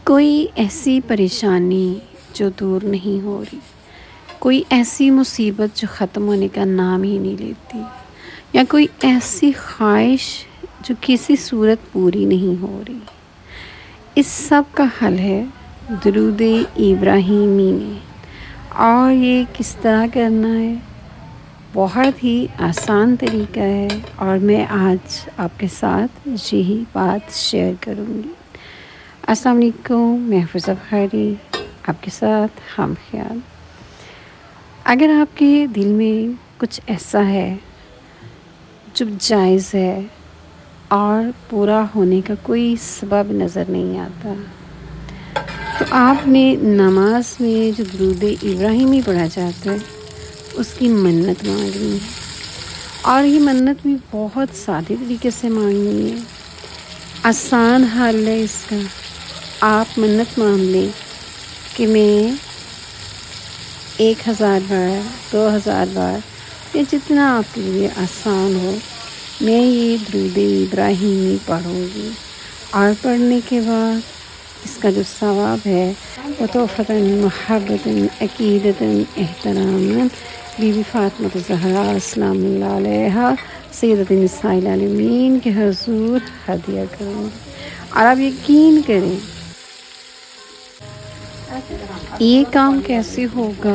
کوئی ایسی پریشانی جو دور نہیں ہو رہی، کوئی ایسی مصیبت جو ختم ہونے کا نام ہی نہیں لیتی، یا کوئی ایسی خواہش جو کسی صورت پوری نہیں ہو رہی، اس سب کا حل ہے درود ابراہیمی میں۔ اور یہ کس طرح کرنا ہے؟ بہت ہی آسان طریقہ ہے، اور میں آج آپ کے ساتھ یہی بات شیئر کروں گی۔ السلام علیکم، میں حفظہ بخاری آپ کے ساتھ ہم خیال۔ اگر آپ کے دل میں کچھ ایسا ہے جو جائز ہے اور پورا ہونے کا کوئی سبب نظر نہیں آتا، تو آپ نے نماز میں جو درود ابراہیمی پڑھا جاتا ہے اس کی منت مانگنی ہے، اور یہ منت بھی بہت سادے طریقے سے مانگنی ہے۔ آسان حل ہے اس کا۔ آپ منت مان لیں کہ میں 1000 بار، 2000 بار، یا جتنا آپ کے لیے آسان ہو، میں یہ درود ابراہیمی پڑھوں گی، اور پڑھنے کے بعد اس کا جو ثواب ہے وہ توفتاً محبتاً عقیدتاً احتراماً بی بی فاطمہ الزہرا السلام اللہ علیہا سیدۃ النساء العالمین کے حضور ہدیہ کروں گی۔ اور آپ یقین کریں یہ کام کیسے ہوگا؟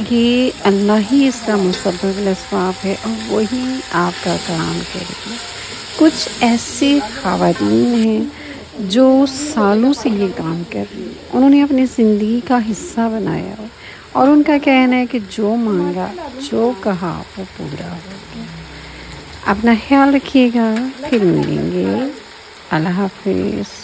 یہ اللہ ہی اس کا مسبب الاسباب ہے، اور وہی آپ کا کام کرے گا۔ کچھ ایسے خواتین ہیں جو سالوں سے یہ کام کر رہی ہیں، انہوں نے اپنی زندگی کا حصہ بنایا ہو، اور ان کا کہنا ہے کہ جو مانگا، جو کہا وہ پورا ہو گیا۔ اپنا خیال رکھیے گا، پھر ملیں گے۔ اللہ حافظ۔